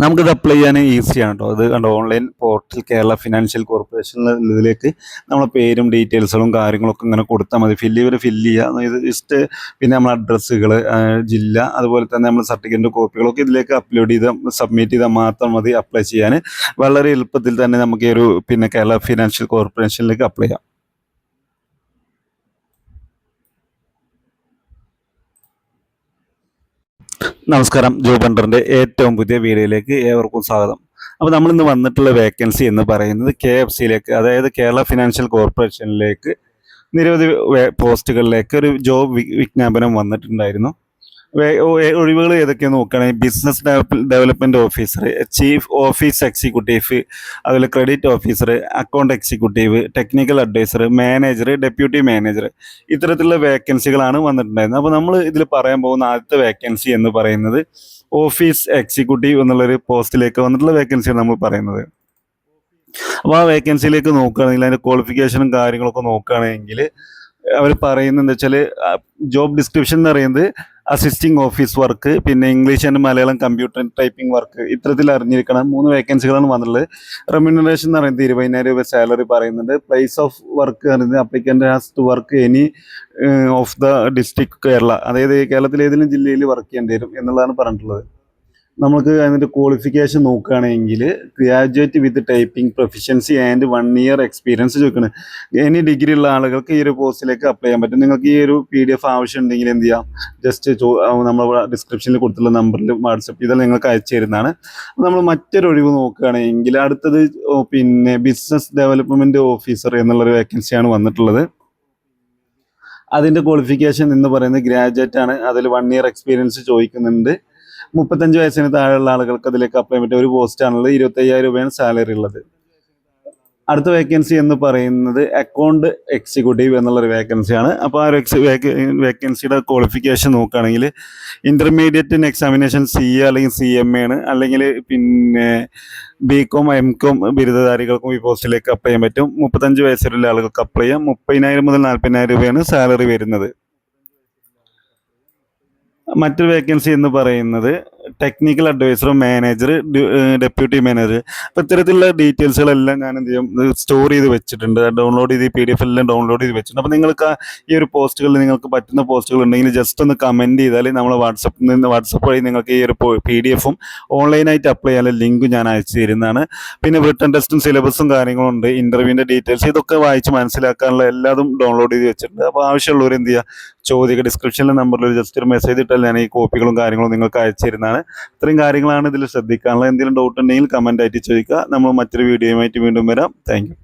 നമുക്കിത് അപ്ലൈ ചെയ്യാൻ ഈസിയാണ് കേട്ടോ. അത് കണ്ടോ, online portal Kerala financial corporation ഇതിലേക്ക് നമ്മളെ പേരും ഡീറ്റെയിൽസുകളും കാര്യങ്ങളൊക്കെ ഇങ്ങനെ കൊടുത്താൽ മതി. ഫില്ല് ചെയ്യുക. ഇത് ജസ്റ്റ് പിന്നെ നമ്മൾ അഡ്രസ്സുകൾ, ജില്ല, അതുപോലെ തന്നെ നമ്മൾ സർട്ടിഫിക്കറ്റിൻ്റെ കോപ്പികളൊക്കെ ഇതിലേക്ക് അപ്ലോഡ് ചെയ്ത് സബ്മിറ്റ് ചെയ്താൽ മാത്രം മതി അപ്ലൈ ചെയ്യാൻ. വളരെ എളുപ്പത്തിൽ തന്നെ നമുക്ക് ഈ ഒരു കേരള ഫിനാൻഷ്യൽ കോർപ്പറേഷനിലേക്ക് അപ്ലൈ ചെയ്യാം. നമസ്കാരം, ജോബ് ഹണ്ടറിൻ്റെ ഏറ്റവും പുതിയ വീഡിയോയിലേക്ക് ഏവർക്കും സ്വാഗതം. അപ്പോൾ നമ്മളിന്ന് വന്നിട്ടുള്ള വേക്കൻസി എന്ന് പറയുന്നത് KFCയിലേക്ക്, അതായത് കേരള ഫിനാൻഷ്യൽ കോർപ്പറേഷനിലേക്ക് നിരവധി പോസ്റ്റുകളിലേക്ക് ഒരു ജോബ് വിജ്ഞാപനം വന്നിട്ടുണ്ടായിരുന്നു. ഒഴിവുകൾ ഏതൊക്കെയെന്ന് നോക്കുകയാണെങ്കിൽ business development officer, chief office executive, അതുപോലെ credit officer, account executive, technical adviser, manager, deputy manager, ഇത്തരത്തിലുള്ള വേക്കൻസികളാണ് വന്നിട്ടുണ്ടായിരുന്നത്. അപ്പോൾ നമ്മൾ ഇതിൽ പറയാൻ പോകുന്ന ആദ്യത്തെ വേക്കൻസി എന്ന് പറയുന്നത് ഓഫീസ് എക്സിക്യൂട്ടീവ് എന്നുള്ളൊരു പോസ്റ്റിലേക്ക് വന്നിട്ടുള്ള വേക്കൻസിയാണ് നമ്മൾ പറയുന്നത്. അപ്പോൾ ആ വേക്കൻസിയിലേക്ക് നോക്കുകയാണെങ്കിൽ അതിൻ്റെ ക്വാളിഫിക്കേഷനും കാര്യങ്ങളൊക്കെ നോക്കുകയാണെങ്കിൽ അവർ പറയുന്നത് എന്താ വെച്ചാൽ, ജോബ് ഡിസ്ക്രിപ്ഷൻ എന്ന് പറയുന്നത് അസിസ്റ്റിംഗ് ഓഫീസ് വർക്ക്, പിന്നെ English and Malayalam computer typing work, ഇത്തരത്തിൽ അറിഞ്ഞിരിക്കണം. 3 വേക്കൻസികളാണ് വന്നിട്ടുള്ളത്. റെമ്യൂണറേഷൻ എന്ന് പറയുന്നത് 20,000 രൂപ സാലറി പറയുന്നുണ്ട്. പ്ലേസ് ഓഫ് വർക്ക് പറയുന്നത് applicant has to work any of the district Kerala, അതായത് കേരളത്തിലെ ഏതെങ്കിലും ജില്ലയിൽ വർക്ക് ചെയ്യേണ്ടി വരും എന്നുള്ളതാണ് പറഞ്ഞിട്ടുള്ളത്. നമുക്ക് അതിൻ്റെ ക്വാളിഫിക്കേഷൻ നോക്കുകയാണെങ്കിൽ graduate with typing proficiency and 1 year experience ചോദിക്കണം. ഇനി ഡിഗ്രി ഉള്ള ആളുകൾക്ക് ഈ ഒരു പോസ്റ്റിലേക്ക് അപ്ലൈ ചെയ്യാൻ പറ്റും. നിങ്ങൾക്ക് ഈ ഒരു PDF ആവശ്യം ഉണ്ടെങ്കിൽ എന്ത് ചെയ്യാം, ജസ്റ്റ് നമ്മൾ ഡിസ്ക്രിപ്ഷനിൽ കൊടുത്തുള്ള നമ്പറിൽ വാട്സപ്പ് ചെയ്താൽ നിങ്ങൾക്ക് അയച്ചു തരുന്നതാണ്. നമ്മൾ മറ്റൊരു ഒഴിവ് നോക്കുകയാണെങ്കിൽ അടുത്തത് ബിസിനസ് ഡെവലപ്മെൻറ്റ് ഓഫീസർ എന്നുള്ളൊരു വേക്കൻസിയാണ് വന്നിട്ടുള്ളത്. അതിൻ്റെ ക്വാളിഫിക്കേഷൻ എന്ന് പറയുന്നത് ഗ്രാജുവേറ്റ് ആണ്. അതിൽ 1 ഇയർ എക്സ്പീരിയൻസ് ചോദിക്കുന്നുണ്ട്. 35 വയസ്സിന് താഴെയുള്ള ആളുകൾക്ക് അതിലേക്ക് അപ്ലൈ ചെയ്യാൻ പറ്റിയ ഒരു പോസ്റ്റാണുള്ളത്. 25,000 രൂപയാണ് സാലറി ഉള്ളത്. അടുത്ത വേക്കൻസി എന്ന് പറയുന്നത് അക്കൗണ്ട് എക്സിക്യൂട്ടീവ് എന്നുള്ളൊരു വേക്കൻസിയാണ്. അപ്പോൾ ആ ഒരു വേക്കൻസിയുടെ ക്വാളിഫിക്കേഷൻ നോക്കുകയാണെങ്കിൽ ഇൻ്റർമീഡിയറ്റ് ഇൻ എക്സാമിനേഷൻ CA അല്ലെങ്കിൽ CMA ആണ്, അല്ലെങ്കിൽ BCom MCom ബിരുദധാരികൾക്കും ഈ പോസ്റ്റിലേക്ക് അപ്ലൈ ചെയ്യാൻ പറ്റും. 35 വയസ്സുള്ള ആളുകൾക്ക് അപ്ലൈ ചെയ്യാം. 30,000 മുതൽ 40,000 രൂപയാണ് സാലറി വരുന്നത്. മറ്റൊരു വേക്കൻസി എന്ന് പറയുന്നത് technical adviser, manager, deputy manager. അപ്പോൾ ഇത്തരത്തിലുള്ള ഡീറ്റെയിൽസുകളെല്ലാം ഞാൻ എന്ത് ചെയ്യും, സ്റ്റോർ ചെയ്ത് വെച്ചിട്ടുണ്ട്. ഡൗൺലോഡ് ചെയ്ത് PDF എല്ലാം ഡൗൺലോഡ് ചെയ്ത് വെച്ചിട്ടുണ്ട്. അപ്പോൾ നിങ്ങൾക്ക് ഈ ഒരു പോസ്റ്റുകളിൽ നിങ്ങൾക്ക് പറ്റുന്ന പോസ്റ്റുകൾ ഉണ്ടെങ്കിൽ ജസ്റ്റ് ഒന്ന് കമൻറ്റ് ചെയ്താൽ നമ്മൾ വാട്സപ്പ് വഴി നിങ്ങൾക്ക് ഈ ഒരു PDF-ഉം ഓൺലൈനായിട്ട് അപ്ലൈ ചെയ്യാനുള്ള ലിങ്ക് ഞാൻ അയച്ചു തരുന്നതാണ്. പിന്നെ റിട്ടൺ ടെസ്റ്റും സിലബസും കാര്യങ്ങളും ഉണ്ട്, ഇൻ്റർവ്യൂവിൻ്റെ ഡീറ്റെയിൽസ്, ഇതൊക്കെ വായിച്ച് മനസ്സിലാക്കാനുള്ള എല്ലാതും ഡൗൺലോഡ് ചെയ്ത് വെച്ചിട്ടുണ്ട്. അപ്പോൾ ആവശ്യമുള്ളവർ എന്ത് ചെയ്യുക, ഡിസ്ക്രിപ്ഷനിലെ നമ്പറിൽ ജസ്റ്റ് ഒരു മെസ്സേജ് ഇട്ടാൽ ഞാൻ ഈ കോപ്പികളും കാര്യങ്ങളും നിങ്ങൾക്ക് അയച്ചു തരുന്നതാണ്. ഇത്രയും കാര്യങ്ങളാണ് ഇതിൽ ശ്രദ്ധിക്കാനുള്ളത്. എന്തെങ്കിലും ഡൗട്ട് ഉണ്ടെങ്കിൽ കമൻ്റ് ആയിട്ട് ചോദിക്കുക. നമ്മൾ മറ്റൊരു വീഡിയോയുമായിട്ട് വീണ്ടും വരാം. Thank you.